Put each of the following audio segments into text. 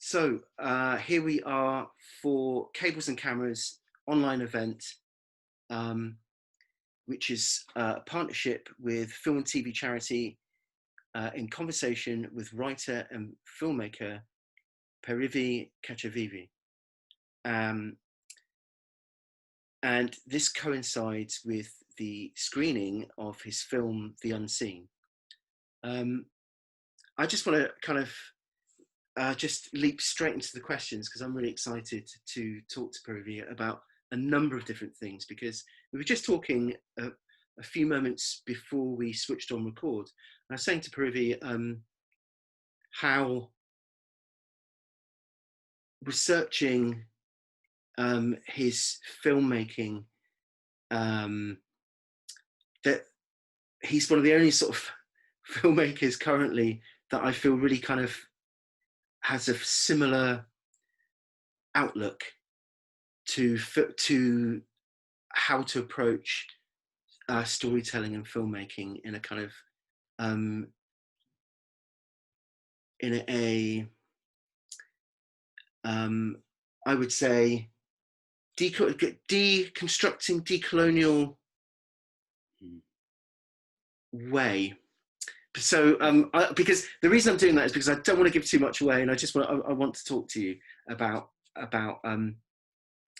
So here we are for Cables and Cameras online event, um, which is a partnership with film and TV charity in conversation with writer and filmmaker Perivi Katjavivi. And this coincides with the screening of his film, The Unseen. I just want to kind of just leap straight into the questions because I'm really excited to talk to Perivi about a number of different things, because we were just talking a few moments before we switched on record. I was saying to Perivi how researching his filmmaking, that he's one of the only sort of filmmakers currently that I feel really kind of has a similar outlook to how to approach storytelling and filmmaking in a kind of in a I would say deconstructing decolonial way. So because the reason I'm doing that is because I don't want to give too much away, and I want to talk to you about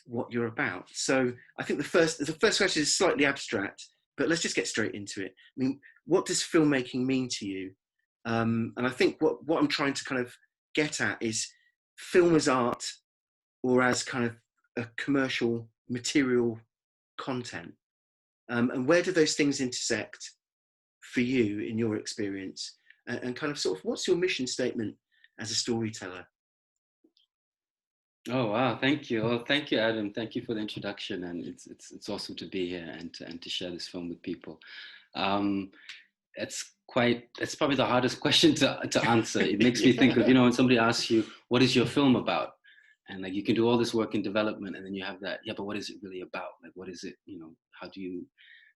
what you're about. So I think the first question is slightly abstract, but let's just get straight into it. I mean, what does filmmaking mean to you? And I think what I'm trying to kind of get at is film as art, or as kind of a commercial material content, and where do those things intersect for you in your experience, and kind of sort of what's your mission statement as a storyteller? Oh wow! Thank you. Oh, thank you, Adam. Thank you for the introduction, and it's awesome to be here and to share this film with people. It's probably the hardest question to answer. It makes me think of, when somebody asks you, "What is your film about?" And like, you can do all this work in development, and then you have that, yeah, but what is it really about? Like, what is it? How do you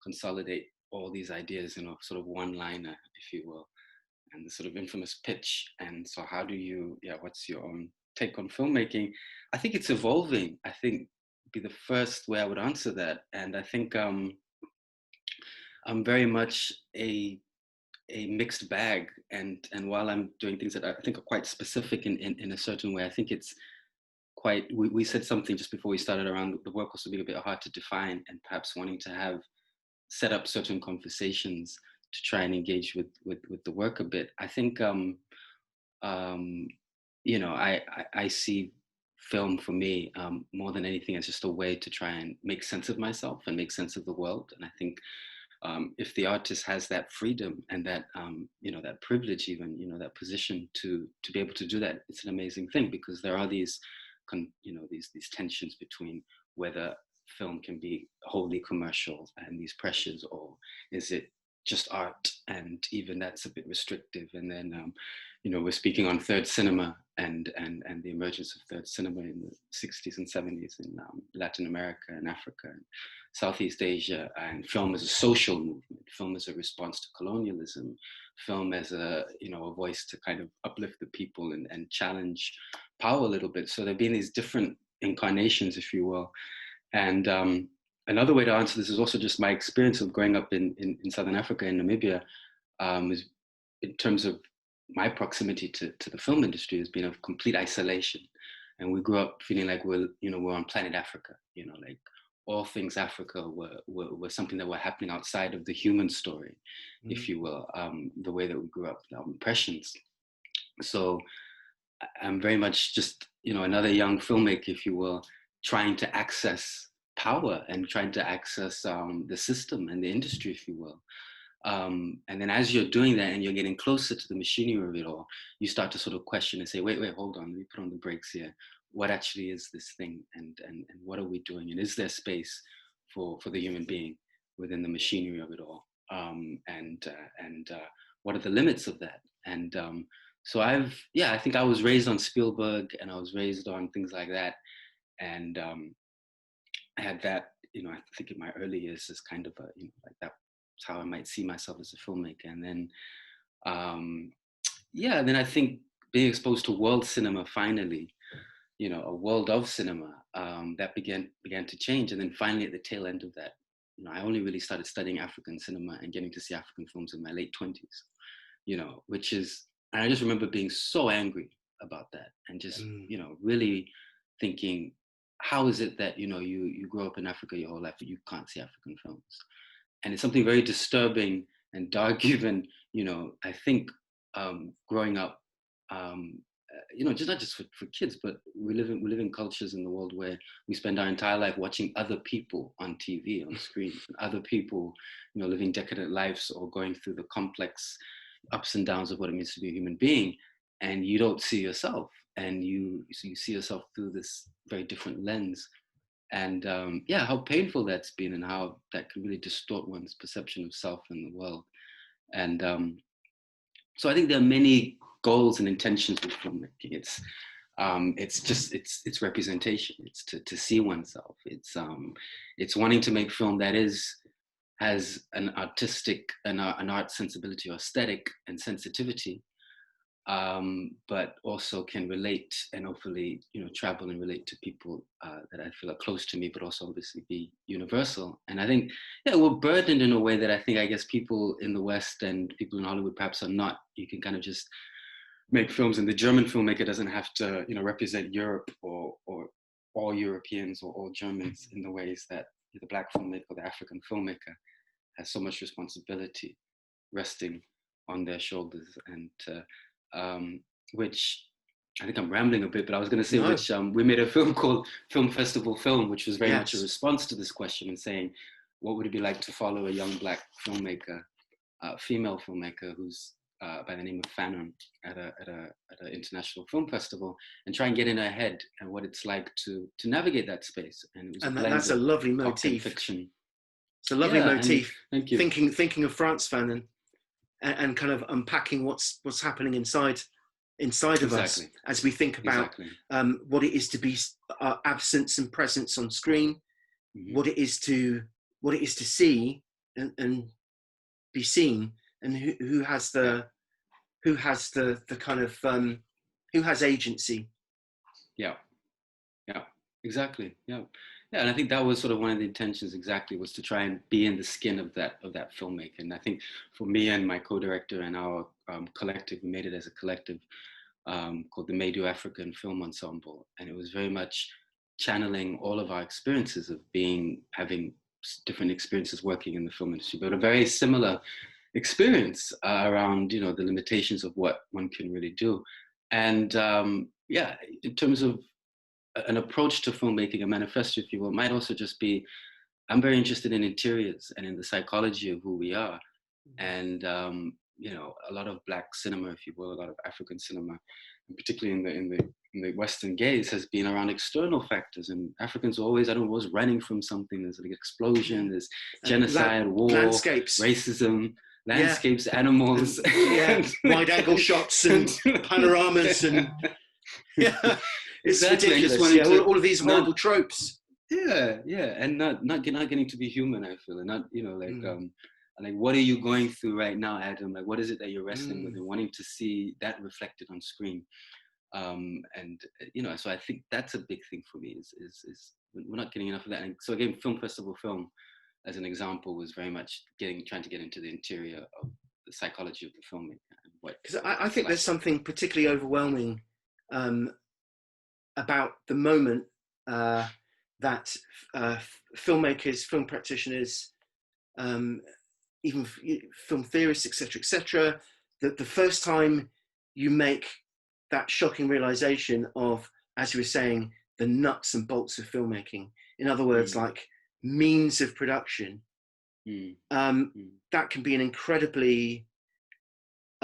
consolidate all these ideas in a sort of one-liner, if you will, and the sort of infamous pitch? And so, how do you? Yeah, what's your own take on filmmaking? I think it's evolving. I think be the first way I would answer that. And I think I'm very much a mixed bag. And while I'm doing things that I think are quite specific in a certain way, I think it's quite, we said something just before we started around the work also being a bit hard to define, and perhaps wanting to set up certain conversations to try and engage with the work a bit. I think I see film for me more than anything as just a way to try and make sense of myself and make sense of the world. And I think if the artist has that freedom and that that privilege, even that position to be able to do that, it's an amazing thing, because there are these these tensions between whether film can be wholly commercial and these pressures, or is it just art, and even that's a bit restrictive. And then we're speaking on third cinema and the emergence of third cinema in the 60s and 70s in Latin America and Africa and Southeast Asia, and film as a social movement, film as a response to colonialism, film as a voice to kind of uplift the people and challenge power a little bit. So there have been these different incarnations, if you will. And another way to answer this is also just my experience of growing up in Southern Africa, in Namibia, is in terms of my proximity to the film industry has been of complete isolation. And we grew up feeling like we're on planet Africa, like all things Africa were something that were happening outside of the human story, if you will, the way that we grew up, our impressions. So I'm very much just, another young filmmaker, if you will, trying to access power and trying to access the system and the industry, if you will. And then as you're doing that and you're getting closer to the machinery of it all, you start to sort of question and say, wait, hold on, let me put on the brakes here. What actually is this thing? And what are we doing? And is there space for the human being within the machinery of it all? And what are the limits of that? And so I think I was raised on Spielberg, and I was raised on things like that. And I had that, I think in my early years as kind of like that's how I might see myself as a filmmaker. And then, then I think being exposed to world cinema finally, you know, a world of cinema, that began to change. And then finally at the tail end of that, you know, I only really started studying African cinema and getting to see African films in my late 20s, you know, which is, and I just remember being so angry about that and just, you know, really thinking, how is it that, you know, you grow up in Africa your whole life, but you can't see African films? And it's something very disturbing and dark even, you know, I think growing up, you know, just not just for kids, but we live in cultures in the world where we spend our entire life watching other people on TV, on screen, other people, you know, living decadent lives or going through the complex ups and downs of what it means to be a human being, and you don't see yourself, and you see yourself through this very different lens. And yeah, how painful that's been, and how that can really distort one's perception of self and the world. And so I think there are many goals and intentions with filmmaking. It's representation. It's to see oneself. It's wanting to make film that has an artistic and an art sensibility or aesthetic and sensitivity, but also can relate and hopefully, you know, travel and relate to people that I feel are close to me, but also obviously be universal. And I think, yeah, we're burdened in a way that I think, I guess, people in the West and people in Hollywood perhaps are not. You can kind of just make films, and the German filmmaker doesn't have to, you know, represent Europe or all Europeans or all Germans in the ways that the Black filmmaker or the African filmmaker has so much responsibility resting on their shoulders. And which, I think I'm rambling a bit, but I was going to say, which we made a film called Film Festival Film, which was very much a response to this question and saying, what would it be like to follow a young Black filmmaker, female filmmaker who's by the name of Fanon at an international film festival, and try and get in her head and what it's like to navigate that space. And it was that's a lovely motif. Fiction. It's a lovely motif. Thank you. Thinking of Frantz Fanon and kind of unpacking what's happening inside of us as we think about what it is to be absence and presence on screen, what it is to see and be seen, and who has the kind of who has agency. Yeah, exactly. Yeah, and I think that was sort of one of the intentions. Exactly, was to try and be in the skin of that filmmaker. And I think for me and my co-director and our collective, we made it as a collective called the Made African Film Ensemble, and it was very much channeling all of our experiences of having different experiences working in the film industry, but a very similar experience around, you know, the limitations of what one can really do. And yeah, in terms of an approach to filmmaking, a manifesto, if you will, might also just be, I'm very interested in interiors and in the psychology of who we are. And you know, a lot of Black cinema, if you will, a lot of African cinema, and particularly in the Western gaze, has been around external factors. And Africans are always, running from something. There's like explosion, there's genocide, war, landscapes, racism, landscapes, animals, wide angle shots and panoramas, and it's ridiculous. All of these horrible tropes. And not getting to be human, I feel, and not, you know, like like, what are you going through right now, Adam? Like, what is it that you're wrestling with and wanting to see that reflected on screen? And you know, so I think that's a big thing for me. Is we're not getting enough of that. And so again, Film Festival Film, as an example, was very much trying to get into the interior of the psychology of the filmmaker. Because I think there's something particularly overwhelming about the moment that filmmakers, film practitioners, even film theorists, etc., that the first time you make that shocking realization of, as you were saying, the nuts and bolts of filmmaking, in other words, like means of production, that can be an incredibly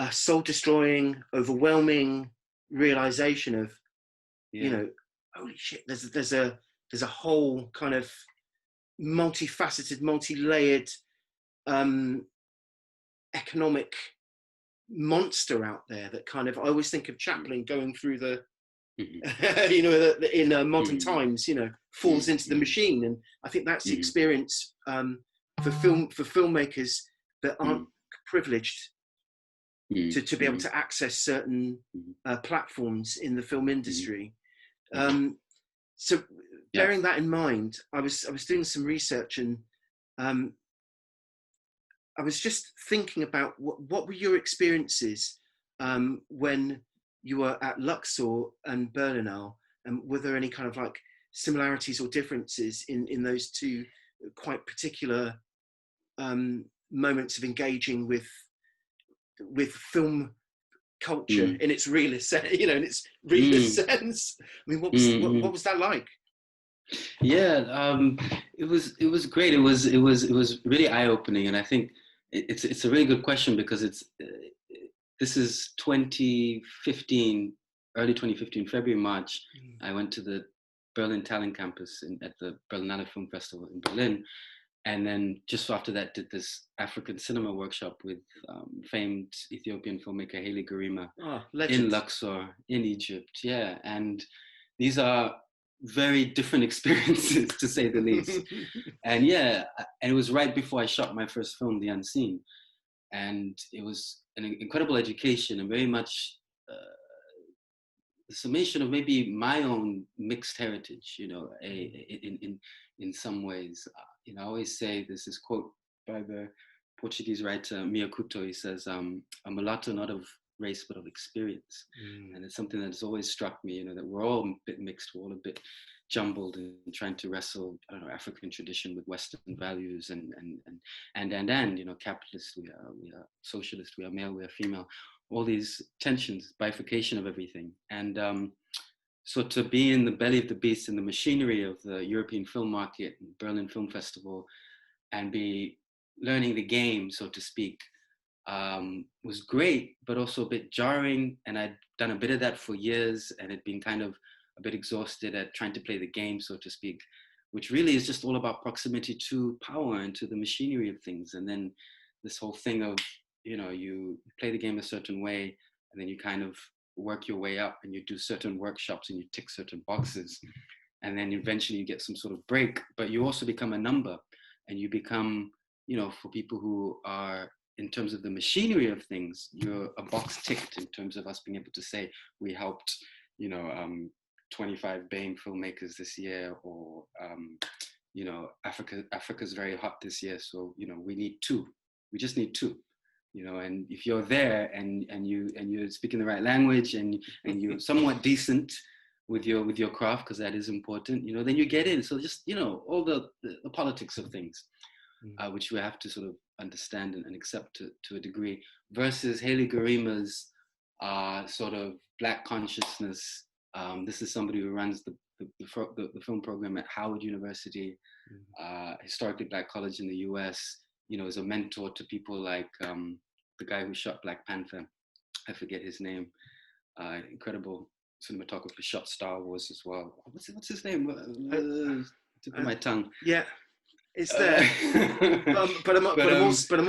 soul-destroying, overwhelming realization of, you know, holy shit, there's a whole kind of multifaceted, multi-layered economic monster out there that kind of, I always think of Chaplin going through the, you know, in modern times, you know, falls into the machine. And I think that's the experience for filmmakers that aren't privileged to be able to access certain platforms in the film industry. So bearing that in mind, I was doing some research, and I was just thinking about what were your experiences when you were at Luxor and Berlinale, and were there any kind of like similarities or differences in those two quite particular moments of engaging with film culture in its realist, in its realist sense? I mean, what was that like? Yeah, it was great. It was really eye opening, and I think it's a really good question, because this is 2015, early 2015, February, March. I went to the Berlin Talent Campus at the Berlinale Film Festival in Berlin, and then just after that did this African cinema workshop with famed Ethiopian filmmaker Haile Gerima in Luxor, in Egypt. Yeah, and these are very different experiences, to say the least. And yeah, and it was right before I shot my first film, The Unseen, and it was an incredible education, and very much the summation of maybe my own mixed heritage, in some ways. I always say, there's this quote by the Portuguese writer Mia Couto. He says, "A mulatto not of race but of experience," and it's something that's always struck me. That we're all a bit mixed, we're all a bit jumbled, and trying to wrestle, African tradition with Western values, and capitalist we are socialist, we are male, we are female. All these tensions, bifurcation of everything. And so to be in the belly of the beast, in the machinery of the European film market, Berlin Film Festival, and be learning the game, so to speak, was great, but also a bit jarring. And I'd done a bit of that for years, and had been kind of a bit exhausted at trying to play the game, so to speak, which really is just all about proximity to power and to the machinery of things. And then this whole thing of, you play the game a certain way, and then you kind of work your way up, and you do certain workshops, and you tick certain boxes, and then eventually you get some sort of break. But you also become a number, and you become, for people who are, in terms of the machinery of things, you're a box ticked, in terms of us being able to say we helped, 25 BAME filmmakers this year, or Africa's very hot this year, so we need two. We just need two. And if you're there, and you're speaking the right language, and you're somewhat decent with your craft, because that is important, then you get in. So just all the politics of things, which we have to sort of understand and accept to a degree, versus Haile Gerima's sort of Black consciousness. This is somebody who runs the film program at Howard University, historically Black college in the US. Is a mentor to people like the guy who shot Black Panther. I forget his name. Incredible cinematographer, shot Star Wars as well. What's his name? Tip of my tongue. Yeah, it's there. But I'm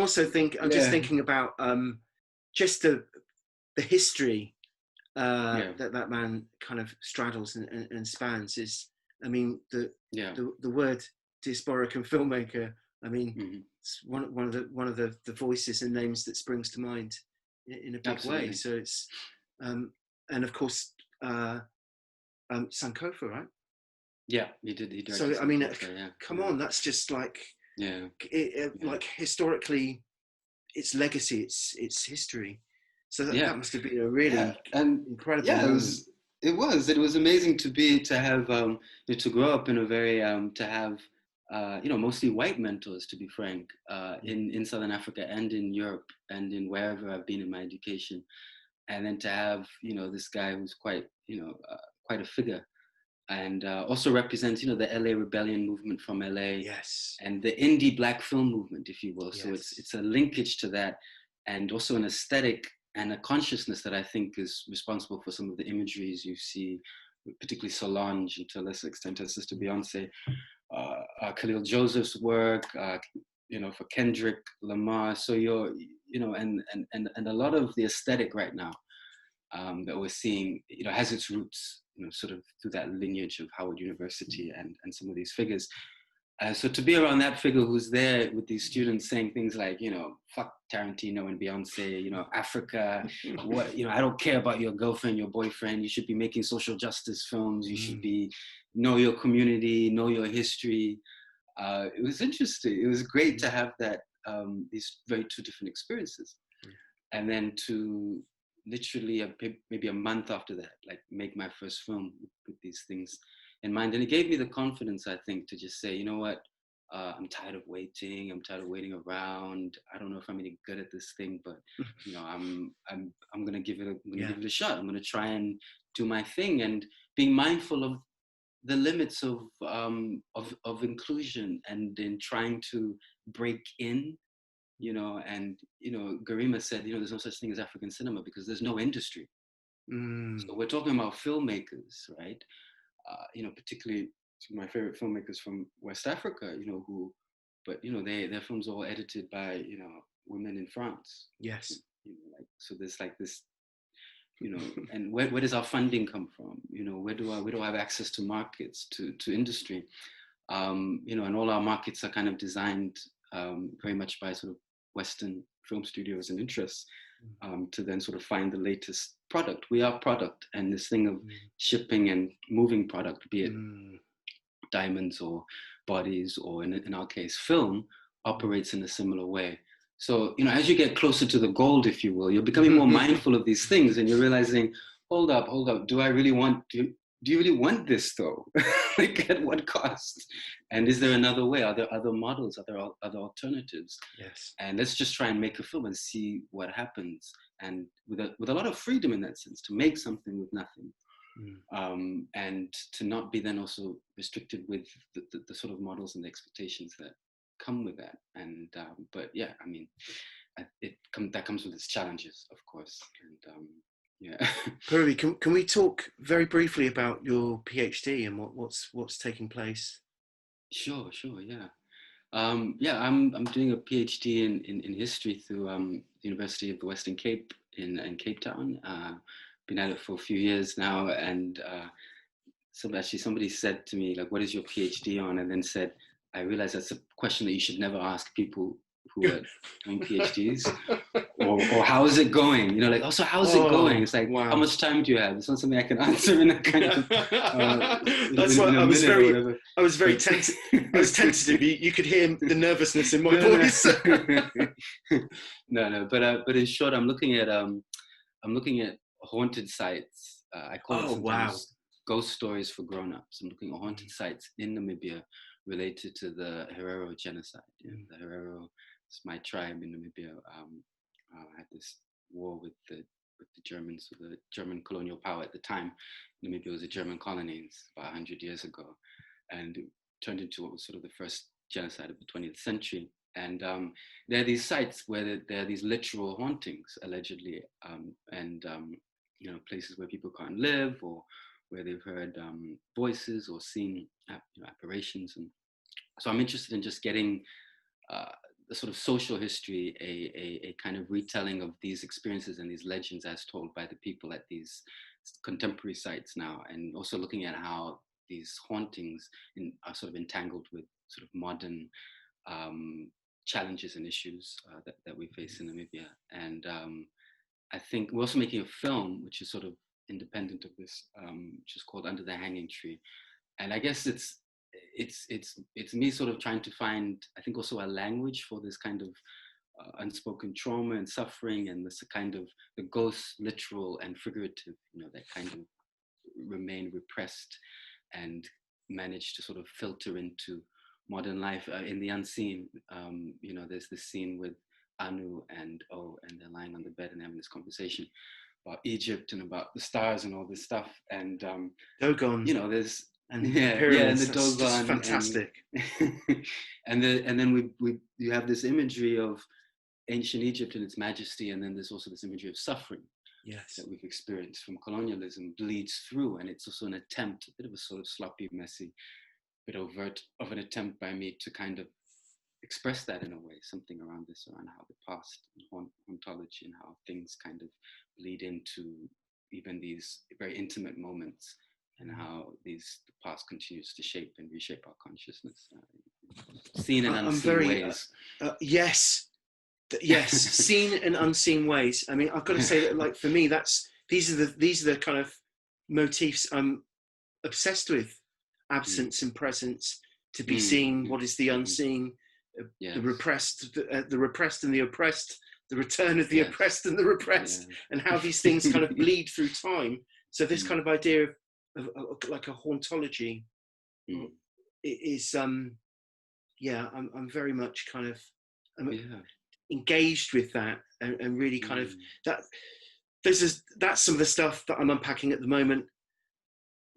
also just thinking about just the history that man kind of straddles and spans. Is, I mean, the word diasporic and filmmaker. I mean, it's one of the voices and names that springs to mind in a big way. So it's and of course Sankofa, right? Yeah, he did. So I mean, come on, that's just like like historically, its legacy, its history. So that must have been a really incredible. Yeah, it was amazing to have to grow up in a very to have mostly white mentors, to be frank, in Southern Africa and in Europe and in wherever I've been in my education, and then to have this guy who's quite quite a figure, and also represents the LA rebellion movement from LA, and the indie Black film movement, if you will. So it's a linkage to that, and also an aesthetic and a consciousness that I think is responsible for some of the imageries you see, particularly Solange, and to a lesser extent her sister Beyonce, Khalil Joseph's work, for Kendrick Lamar. So and a lot of the aesthetic right now that we're seeing, has its roots, sort of through that lineage of Howard University and some of these figures. So to be around that figure who's there with these students saying things like, you know, fuck Tarantino and Beyonce, you know, Africa, what, you know, I don't care about your girlfriend, your boyfriend. You should be making social justice films. You should be know your community, know your history. It was interesting. It was great to have that these very two different experiences, and then to literally maybe a month after that, like make my first film with these things in mind. And it gave me the confidence, I think, to just say, you know what, I'm tired of waiting. I'm tired of waiting around. I don't know if I'm any good at this thing, but you know, I'm gonna give it give it a shot. I'm gonna try and do my thing, and being mindful of the limits of inclusion, and in trying to break in, you know. And you know, Garima said, you know, there's no such thing as African cinema because there's no industry. So we're talking about filmmakers, right? You know, particularly some of my favorite filmmakers from West Africa, you know, who, but you know, their films are all edited by, you know, women in France. Yes. You know, like, so there's like this, you know, and where does our funding come from? You know, where do I have access to markets, to industry? You know, and all our markets are kind of designed very much by sort of Western film studios and interests, to then sort of find the latest product. We are product, and this thing of shipping and moving product, be it diamonds or bodies, or in our case, film, operates in a similar way. So, you know, as you get closer to the gold, if you will, you're becoming more mindful of these things, and you're realizing, hold up, do I really want to? Do you really want this though? Like, at what cost? And is there another way? Are there other models? Are there other alternatives? Yes. And let's just try and make a film and see what happens. And with a lot of freedom in that sense, to make something with nothing. And to not be then also restricted with the sort of models and the expectations that come with that. And but yeah, I mean, that comes with its challenges, of course. And yeah. Perivi, can we talk very briefly about your PhD and what's taking place? Sure, yeah. Yeah, I'm doing a PhD in history through the University of the Western Cape in Cape Town. Been at it for a few years now, and somebody said to me, like, what is your PhD on? And then said, I realized that's a question that you should never ask people who are doing PhDs. Or how is it going? You know, like, also, how's it going? It's like, wow. How much time do you have? It's not something I can answer in a kind of that's why I was very tempted. I was tentative. You could hear the nervousness in my voice. No, but in short, I'm looking at haunted sites. I call it sometimes ghost stories for grown-ups. I'm looking at haunted sites in Namibia related to the Herero genocide. Yeah, the Herero is my tribe in Namibia. Had this war with the Germans, with the German colonial power at the time. Namibia was a German colony about 100 years ago, and it turned into what was sort of the first genocide of the 20th century. And there are these sites where there are these literal hauntings, allegedly, and you know, places where people can't live, or where they've heard voices or seen apparitions. And so I'm interested in just getting the sort of social history, a kind of retelling of these experiences and these legends as told by the people at these contemporary sites now, and also looking at how these hauntings are sort of entangled with sort of modern challenges and issues that we face in Namibia. And I think we're also making a film which is sort of independent of this, which is called Under the Hanging Tree. And I guess it's me sort of trying to find, I think, also a language for this kind of unspoken trauma and suffering, and this kind of the ghost, literal and figurative, you know, that kind of remain repressed and manage to sort of filter into modern life in the unseen. You know, there's this scene with Anu and and they're lying on the bed and having this conversation about Egypt and about the stars and all this stuff. And Dogon, you know, there's and and the Dogon, fantastic. And then you have this imagery of ancient Egypt and its majesty, and then there's also this imagery of suffering. Yes. That we've experienced from colonialism bleeds through, and it's also an attempt, a bit of a sort of sloppy, messy, bit overt of an attempt by me to kind of express that in a way, something around this, around how the past and hauntology and how things kind of bleed into even these very intimate moments and how the past continues to shape and reshape our consciousnness, seen and I'm unseen very ways. yes, yes, seen and unseen ways. I mean, I've got to say that, like, for me, these are the kind of motifs I'm obsessed with: absence and presence, to be seen, what is the unseen, Yes. the repressed, the repressed and the oppressed, the return of the oppressed and the repressed, and how these things kind of bleed through time. So this kind of idea of like a hauntology is, yeah, I'm very much kind of engaged with that, and really kind of that. That's some of the stuff that I'm unpacking at the moment.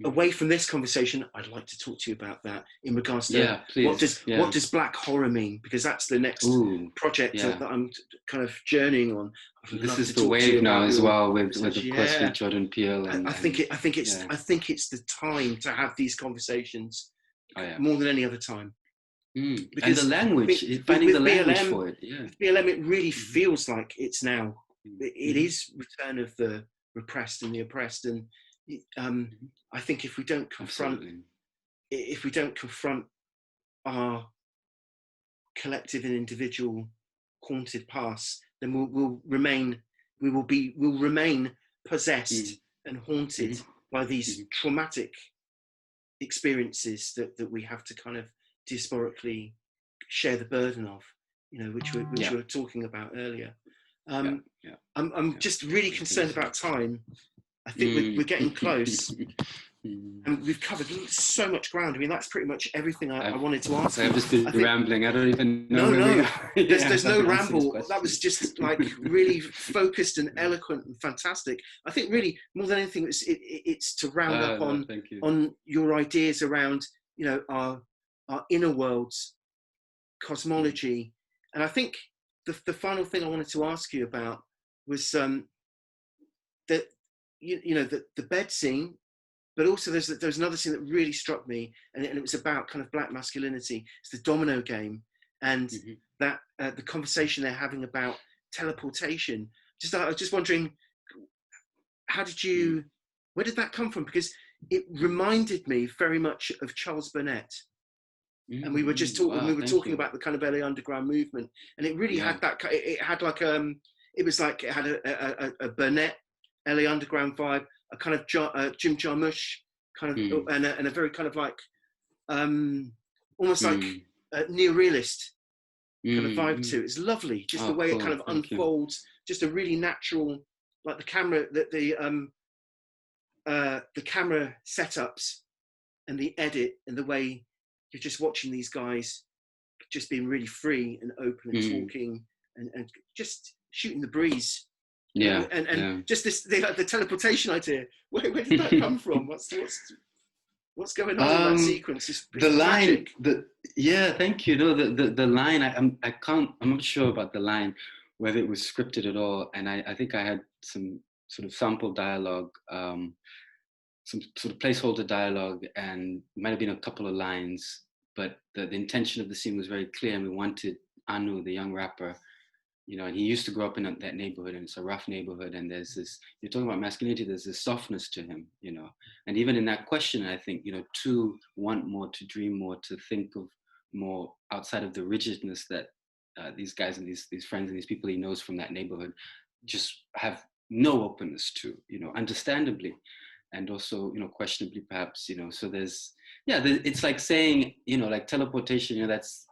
Away from this conversation, I'd like to talk to you about that in regards to what does Black horror mean, because that's the next project that I'm kind of journeying on. This is the wave now as well, with of course with Jordan Peele. And I think it's the time to have these conversations more than any other time. Because and the language, finding the language for it. With BLM, it really feels like it's now. It is return of the repressed and the oppressed, and I think if we don't confront our collective and individual haunted past, then we'll remain possessed and haunted by these traumatic experiences that we have to kind of diasporically share the burden of, which we were talking about earlier. I'm just really concerned about time. I think we're getting close. And we've covered so much ground. I mean, that's pretty much everything I wanted to ask. I've just been rambling. I don't even know. No. There's no ramble. That was just like really focused and eloquent and fantastic. I think really more than anything, it's to round up on your ideas around our inner worlds, cosmology, and I think the final thing I wanted to ask you about was that the bed scene. But also there's another scene that really struck me, and it was about kind of Black masculinity. It's the Domino game, and that the conversation they're having about teleportation. I was just wondering, where did that come from? Because it reminded me very much of Charles Burnett. And we were just talking about the kind of LA underground movement, and it really had that. It had like it had a Burnett LA underground vibe, a kind of Jim Jarmusch kind of, and a very kind of like almost like a neorealist kind of vibe to it. It's lovely, just the way it kind of unfolds, just a really natural, like the camera the camera setups and the edit and the way you're just watching these guys just being really free and open and talking and just shooting the breeze. Just this the teleportation idea. Where did that come from? What's going on in that sequence? It's the line. magic. Thank you. No, the line. I'm not sure about the line, whether it was scripted at all. And I think I had some sort of sample dialogue, some sort of placeholder dialogue, and might have been a couple of lines. But the intention of the scene was very clear, and we wanted Anu, the young rapper. And he used to grow up in that neighborhood, and it's a rough neighborhood. And there's this, you're talking about masculinity, there's this softness to him, And even in that question, I think, to want more, to dream more, to think of more outside of the rigidness that these guys and these friends and these people he knows from that neighborhood just have no openness to, understandably. And also, questionably perhaps, so there's, it's like saying, like teleportation, that's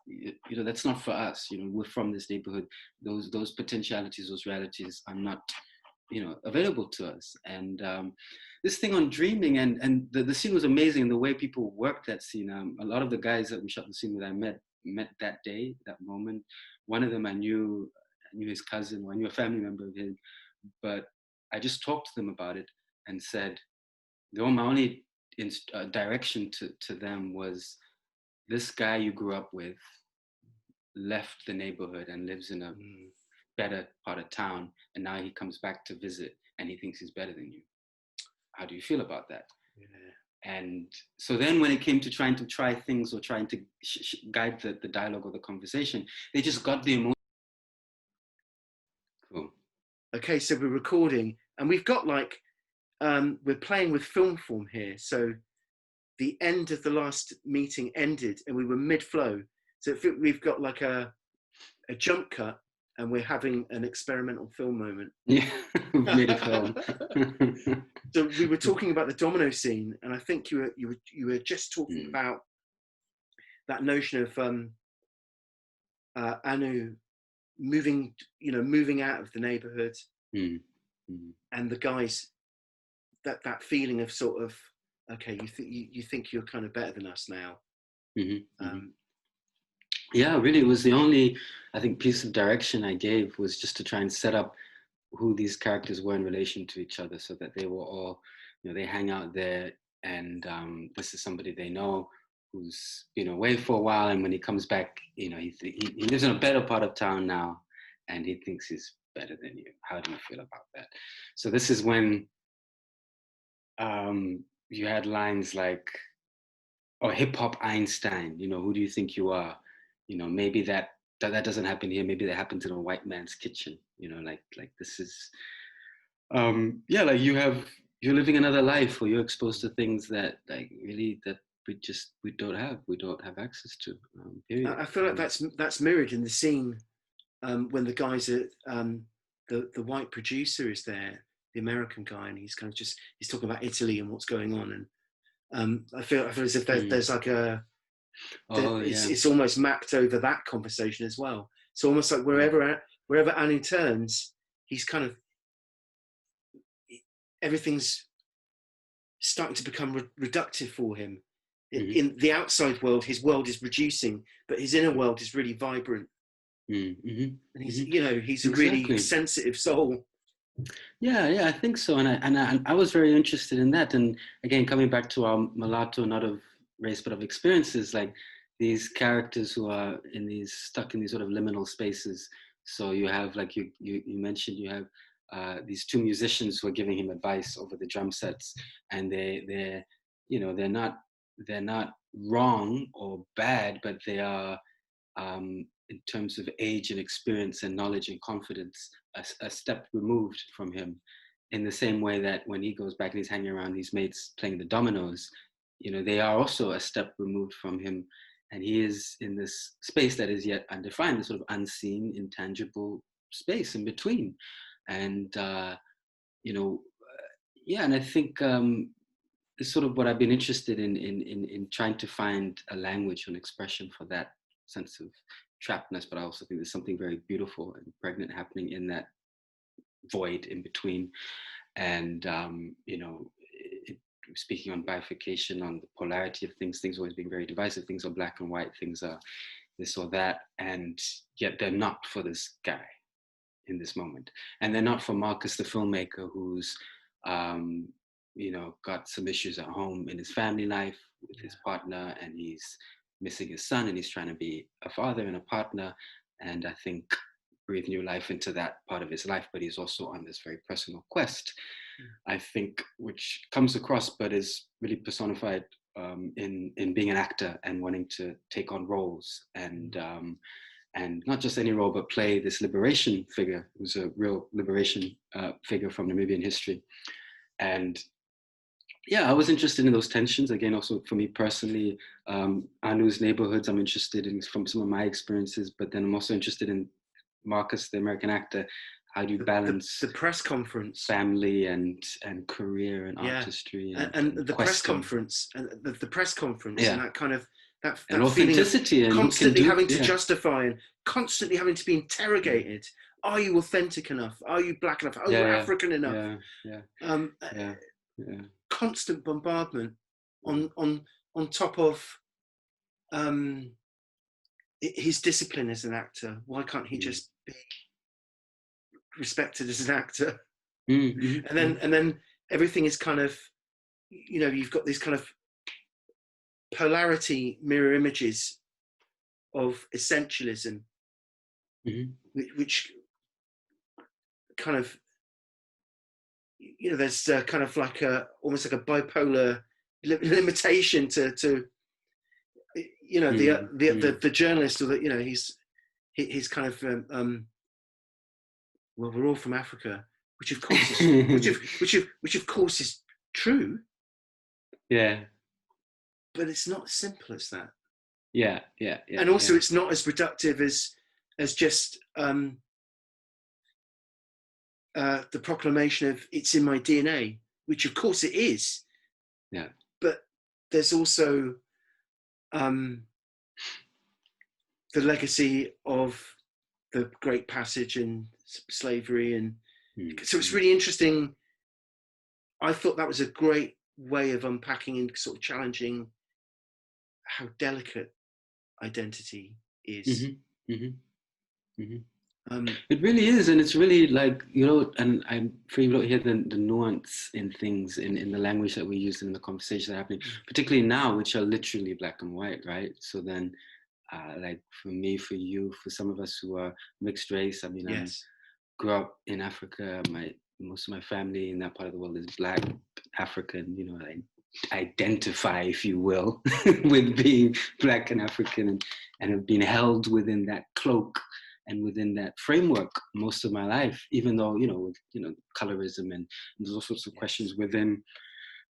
not for us, we're from this neighborhood. Those potentialities, those realities are not, available to us. And this thing on dreaming and the scene was amazing. And the way people worked that scene, a lot of the guys that we shot the scene with, I met that day, that moment. One of them I knew his cousin, or I knew a family member of his, but I just talked to them about it and said, my only direction to them was, this guy you grew up with left the neighborhood and lives in a better part of town, and now he comes back to visit and he thinks he's better than you. How do you feel about that? And so then when it came to trying to try things or trying to guide the dialogue or the conversation, they just got the emotion. Cool. Okay, so we're recording, and we've got like we're playing with film form here. So the end of the last meeting ended and we were mid-flow. So we've got like a jump cut and we're having an experimental film moment. Yeah, made a film. So we were talking about the Domino scene, and I think you were just talking about that notion of Anu moving out of the neighborhood, and the guys, that feeling of sort of, okay, you think you're kind of better than us now. Yeah, really, it was the only, I think, piece of direction I gave, was just to try and set up who these characters were in relation to each other, so that they were all, they hang out there, and this is somebody they know who's been away for a while, and when he comes back, he lives in a better part of town now, and he thinks he's better than you. How do you feel about that? So this is when you had lines like, or hip hop Einstein, who do you think you are? Maybe that doesn't happen here. Maybe that happens in a white man's kitchen. Like this is, like you're living another life, or you're exposed to things that like really that we don't have access to. Period. I feel like that's mirrored in the scene when the guys are the white producer is there, the American guy, and he's kind of he's talking about Italy and what's going on, and I feel as if there's like it's almost mapped over that conversation as well. It's almost like wherever Anu turns, he's kind of, everything's starting to become reductive for him. In the outside world, his world is reducing, but his inner world is really vibrant. And he's he's a really sensitive soul. Yeah, I think so, and I was very interested in that. And again, coming back to our mulatto, not of race but of experiences, like these characters who are stuck in these sort of liminal spaces. So you have, like you mentioned, you have these two musicians who are giving him advice over the drum sets, and they're not wrong or bad, but they are, in terms of age and experience and knowledge and confidence, a step removed from him. In the same way that when he goes back and he's hanging around his mates playing the dominoes, they are also a step removed from him, and he is in this space that is yet undefined, this sort of unseen, intangible space in between. And and I think it's sort of what I've been interested in trying to find a language, an expression for that sense of trappedness. But I also think there's something very beautiful and pregnant happening in that void in between. And speaking on bifurcation, on the polarity of things always being very divisive. Things are black and white, things are this or that, and yet they're not for this guy in this moment. And they're not for Marcus, the filmmaker, who's got some issues at home in his family life with his partner, and he's missing his son, and he's trying to be a father and a partner, and I think breathe new life into that part of his life. But he's also on this very personal quest, I think, which comes across but is really personified in being an actor and wanting to take on roles, and not just any role, but play this liberation figure, who's a real liberation figure from Namibian history. And I was interested in those tensions. Again, also for me personally, Anu's neighborhoods, I'm interested in from some of my experiences, but then I'm also interested in Marcus, the American actor. How do you balance the press conference, family and career and artistry, and the press conference, and the press conference, and that kind of that and authenticity, and constantly having to justify and constantly having to be interrogated. Are you authentic enough? Are you black enough? Are you African enough? Constant bombardment on top of his discipline as an actor. Why can't he just be respected as an actor? And then everything is kind of, you've got these kind of polarity mirror images of essentialism, which kind of, there's kind of like almost like a bipolar limitation to the journalist, or that he's kind of well, we're all from Africa. which of course is which of course is true. Yeah. But it's not as simple as that. Yeah. And also, it's not as reductive as just the proclamation of "it's in my DNA," which of course it is. Yeah. But there's also the legacy of the Great Passage and slavery, and so it's really interesting. I thought that was a great way of unpacking and sort of challenging how delicate identity is. It really is, and it's really like, you know, and I'm afraid you don't hear the nuance in things in the language that we use in the conversation that are happening, particularly now, which are literally black and white, right? So then, like for me, for you, for some of us who are mixed race, I mean, Yes. I grew up in Africa. Most of my family in that part of the world is black African. You know, I identify, if you will, with being black and African, and have been held within that cloak and within that framework most of my life, even though, you know, colorism and there's all sorts of questions within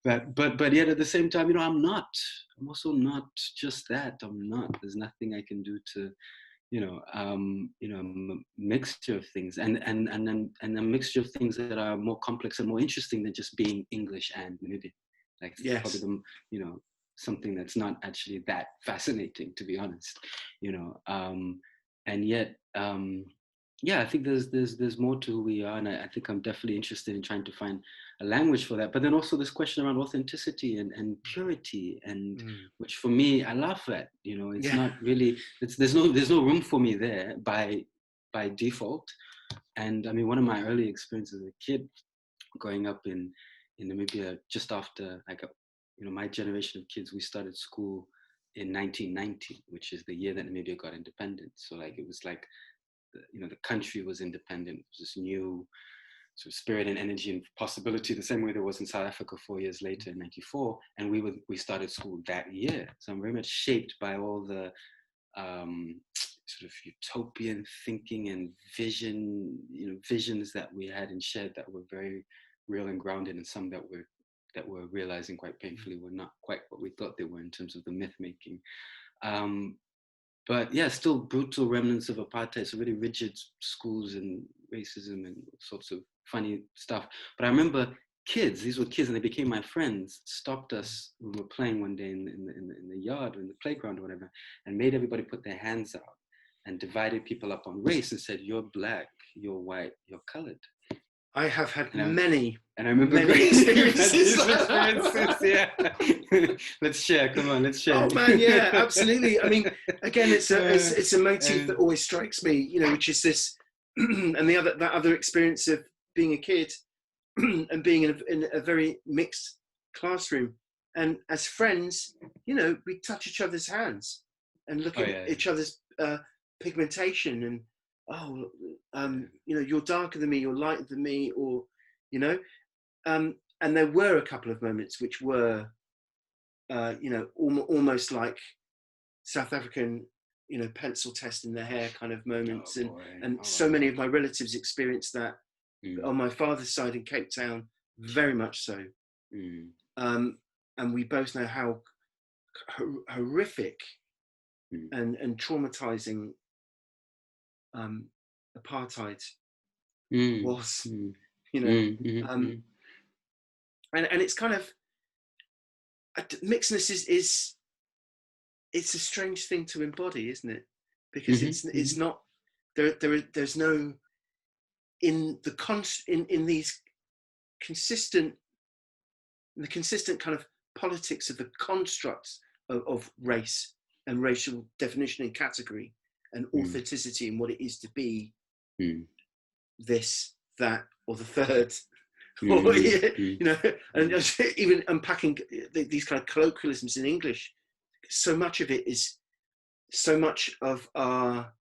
that. But yet at the same time, you know, I'm also not just that. There's nothing I can do to, a mixture of things, and a mixture of things that are more complex and more interesting than just being English and Namibian. Like, probably something that's not actually that fascinating, to be honest, and yet, I think there's more to who we are, and I think I'm definitely interested in trying to find a language for that. But then also this question around authenticity and purity, and which for me I laugh at. It's not really. There's no room for me there by default. And I mean, one of my early experiences as a kid, growing up in Namibia, just after my generation of kids, we started school in 1990, which is the year that Namibia got independent. So it was like the country was independent. It was this new sort of spirit and energy and possibility, the same way there was in South Africa 4 years later in '94, and we started school that year. So I'm very much shaped by all the sort of utopian thinking and visions that we had and shared that were very real and grounded, and some that we're realizing quite painfully were not quite what we thought they were in terms of the myth making. But yeah, still brutal remnants of apartheid, so really rigid schools and racism and sorts of funny stuff. But I remember these were kids, and they became my friends, stopped us when we were playing one day in the yard or in the playground or whatever, and made everybody put their hands out and divided people up on race and said, you're black, you're white, you're colored. I have had many experiences. Yeah. Let's share. Come on, let's share. Oh man, yeah, absolutely. I mean, again, it's a motif that always strikes me, which is this, and that other experience of being a kid and being in a very mixed classroom, and as friends, we touch each other's hands and look at each other's pigmentation and. You're darker than me, you're lighter than me, or, and there were a couple of moments which were, almost like South African, pencil test in the hair kind of moments. So many of my relatives experienced that on my father's side in Cape Town, very much so. And we both know how horrific and traumatizing apartheid was, and it's kind of mixedness is it's a strange thing to embody, isn't it? Because it's not there's no in these consistent kind of politics of the constructs of race and racial definition and category and authenticity and what it is to be this, that, or the third, and even unpacking these kind of colloquialisms in English. So much of our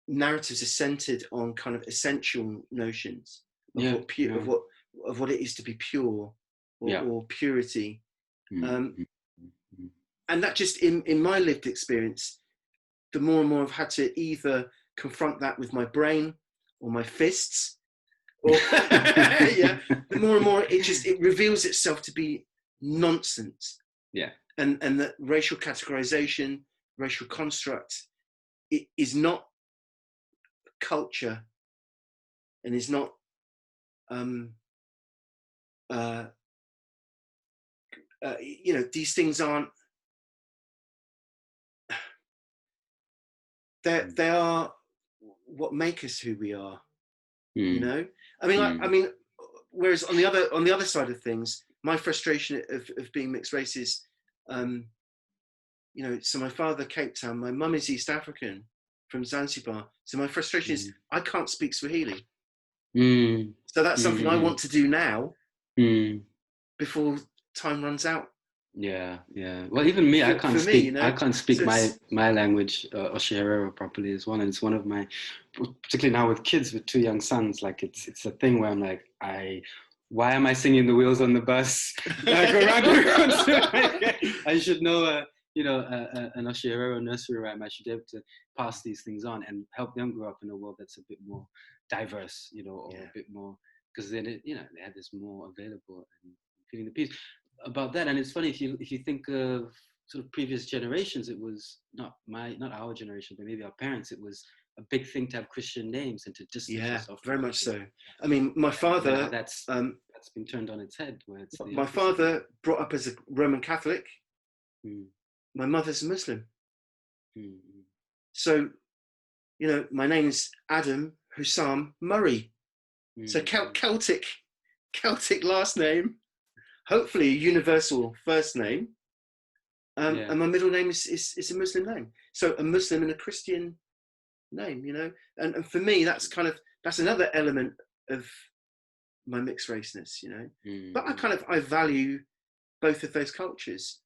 narratives are centered on kind of essential notions of what it is to be pure or purity, and that just in my lived experience. The more and more I've had to either confront that with my brain or my fists, or yeah, the more and more it reveals itself to be nonsense. Yeah. And that racial categorization, racial construct, it is not culture, and is not you know, these things aren't, they are what make us who we are. You know, I mean, whereas on the other side of things, my frustration of being mixed race is, you know, so my father Cape Town, my mum is East African from Zanzibar, so my frustration is I can't speak Swahili. So that's something I want to do now before time runs out. Yeah. Well, even me, I can't speak. Me, you know? I can't speak so my language, Oshiherero, properly as well, and it's one of my, particularly now with kids with 2 young sons. Like it's a thing where I'm like, why am I singing the wheels on the bus? I should know an Oshiherero nursery rhyme. I should be able to pass these things on and help them grow up in a world that's a bit more diverse, you know, or a bit more, because then they have this more available and feeling the peace about that. And it's funny if you think of sort of previous generations, it was not our generation, but maybe our parents, it was a big thing to have Christian names and to distance yourself from very much so. I mean, my father, that's been turned on its head, where it's my father brought up as a Roman Catholic. My mother's a Muslim. So, you know, my name is Adam Hussam Murray. So Celtic last name, hopefully a universal first name. And my middle name is a Muslim name. So a Muslim and a Christian name, you know. And for me, that's another element of my mixed raceness, you know. But I value both of those cultures.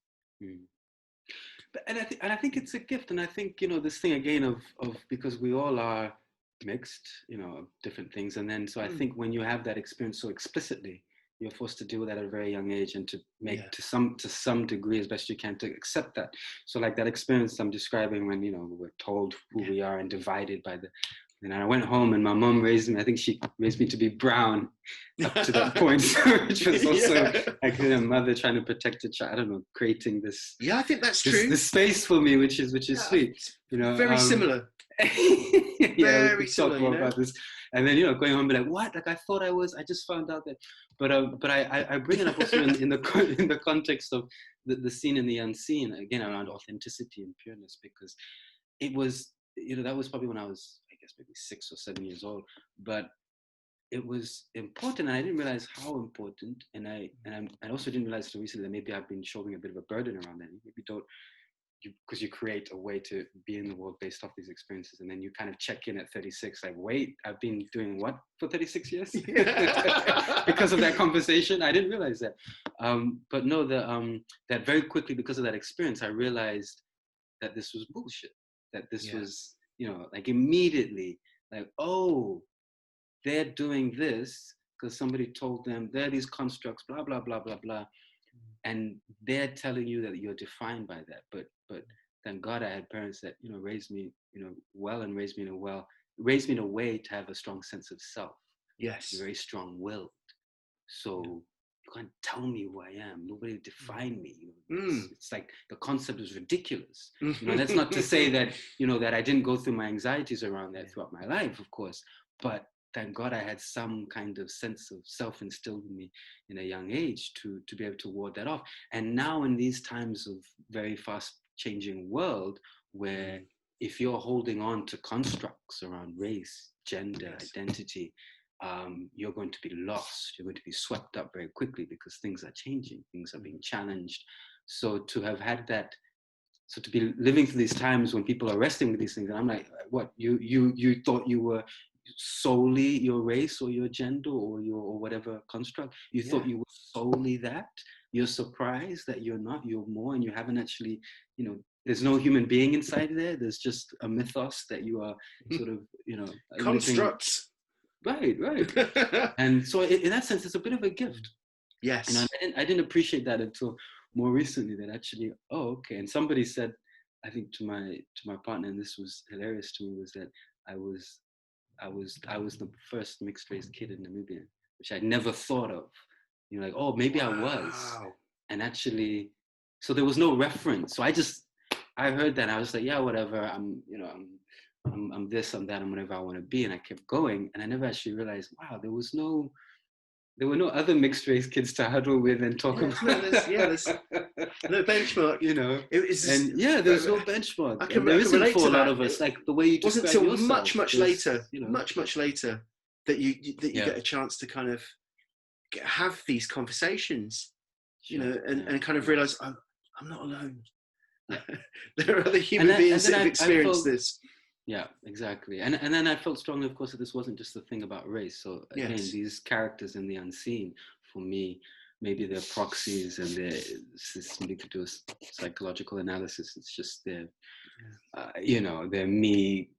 And I think it's a gift. And I think, you know, this thing again of because we all are mixed, you know, of different things. And then, so I think when you have that experience so explicitly, you're forced to deal with that at a very young age and to make to some degree as best you can to accept that. So like that experience I'm describing when, you know, we're told who we are and divided by the, and I went home and my mom raised me, I think she raised me to be brown up to that point, which was also like a mother trying to protect a child, I don't know, creating this. Yeah, I think that's true. This space for me, which is sweet. You know, very similar. Very similar, talk more about this. And then, you know, going home and be like, what? Like I thought I just found out that. But I bring it up also in the context of the seen and the unseen, again, around authenticity and pureness, because it was, you know, that was probably when I was, I guess, maybe 6 or 7 years old. But it was important, and I didn't realize how important. And I also didn't realize until recently that maybe I've been shouldering a bit of a burden around that. Maybe because you create a way to be in the world based off these experiences, and then you kind of check in at 36, like, wait, I've been doing what for 36 years? Because of that conversation, I didn't realize that. But no, that very quickly, because of that experience, I realized that this was bullshit, that this was, you know, like immediately, like, oh, they're doing this because somebody told them they're these constructs, blah, blah, blah, blah, blah. And they're telling you that you're defined by that. But thank God I had parents that, you know, raised me, you know, well, and raised me in a way to have a strong sense of self. Yes. Very strong-willed. So you can't tell me who I am. Nobody defined me. You know, it's like the concept is ridiculous. You know, that's not to say that, you know, that I didn't go through my anxieties around that throughout my life, of course. But thank God I had some kind of sense of self instilled in me in a young age to be able to ward that off. And now in these times of very fast changing world, where if you're holding on to constructs around race, gender, identity, you're going to be lost. You're going to be swept up very quickly because things are changing, things are being challenged. So to have had that, so to be living through these times when people are wrestling with these things, and I'm like, what, you thought you were solely your race or your gender or whatever construct, you thought you were solely that, you're surprised that you're not, you're more, and you haven't actually, you know, there's no human being inside there's just a mythos that you are sort of, you know, constructs. Right. And so in that sense, it's a bit of a gift. Yes. And I didn't appreciate that until more recently, that actually, oh, okay. And somebody said, I think to my partner, and this was hilarious to me, was that I was I was the first mixed race kid in Namibia, which I never thought of. You know, like, oh, maybe I was. And actually, so there was no reference. So I heard that. I was like, yeah, whatever. I'm this, I'm that, I'm whatever I want to be. And I kept going. And I never actually realized, wow, there were no other mixed race kids to huddle with and talk about. There's no benchmark. You know, it was just, and yeah, there's no benchmark. I can isn't relate for to a lot that. of us, like the way you describe wasn't until yourself. much later, you know, much later, that you get a chance to kind of have these conversations, you know, and kind of realize I'm not alone. There are other human beings that have experienced this. Yeah, exactly. And then I felt strongly, of course, that this wasn't just a thing about race. So again, these characters in the unseen, for me, maybe they're proxies and they're something to do with psychological analysis. It's just they're, you know, they're me,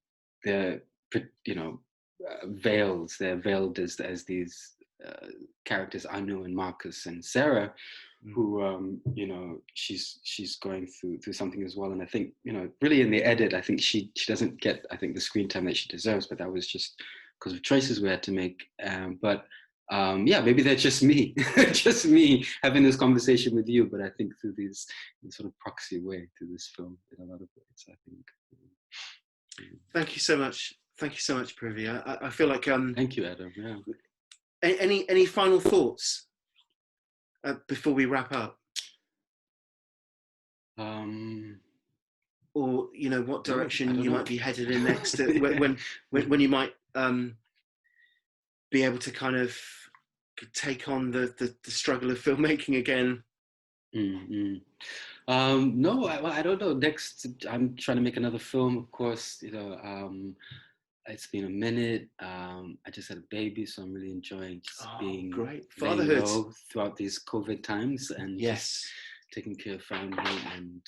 they're, you know, veils. They're veiled as these characters, Anu and Marcus and Sarah, who you know, she's going through something as well. And I think, you know, really in the edit, I think she doesn't get, I think, the screen time that she deserves, but that was just because of choices we had to make. But yeah, maybe that's just me just me having this conversation with you, but I think through this sort of proxy way to this film in a lot of ways, I think. Thank you so much, Perivi. I feel like thank you, Adam. Yeah. Any final thoughts before we wrap up? Or, you know, what direction you might be headed in next, when you might be able to kind of take on the struggle of filmmaking again? No, I don't know. Next, I'm trying to make another film, of course. You know, it's been a minute. I just had a baby, so I'm really enjoying just being great fatherhood throughout these COVID times, and just taking care of family and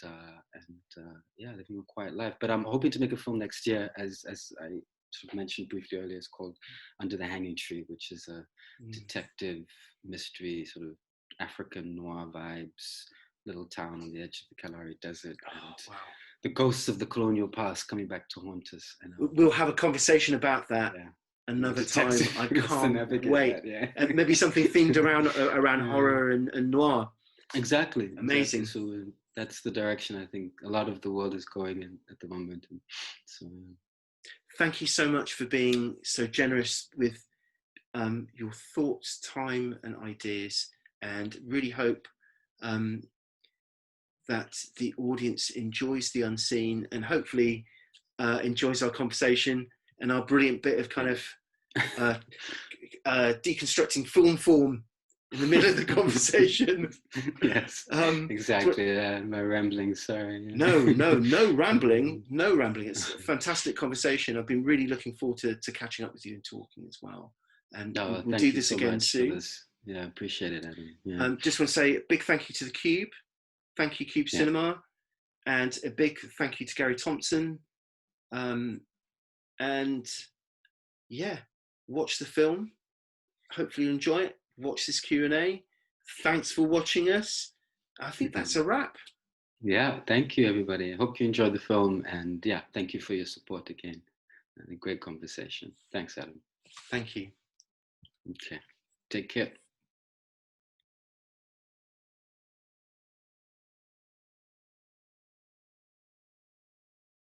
yeah, living a quiet life. But I'm hoping to make a film next year, as I sort of mentioned briefly earlier. It's called Under the Hanging Tree, which is a detective mystery, sort of African noir vibes, little town on the edge of the Kalahari Desert. And the ghosts of the colonial past coming back to haunt us. And we'll have a conversation about that another time. I can't wait. That, and maybe something themed around horror and noir. Exactly. Amazing. So that's the direction I think a lot of the world is going in at the moment. And so thank you so much for being so generous with your thoughts, time and ideas, and really hope that the audience enjoys the unseen and hopefully enjoys our conversation and our brilliant bit of kind of deconstructing film form in the middle of the conversation. Yes, exactly. My rambling, sorry. No rambling. It's a fantastic conversation. I've been really looking forward to catching up with you and talking as well. And we'll do this again soon. Yeah, appreciate it, Adam. Yeah. Just want to say a big thank you to the Cube. Thank you, Cube Cinema. And a big thank you to Gary Thompson. And yeah, watch the film. Hopefully you enjoy it. Watch this Q&A. Thanks for watching us. I think that's a wrap. Yeah, thank you, everybody. I hope you enjoyed the film. And yeah, thank you for your support again. A great conversation. Thanks, Adam. Thank you. Okay, take care.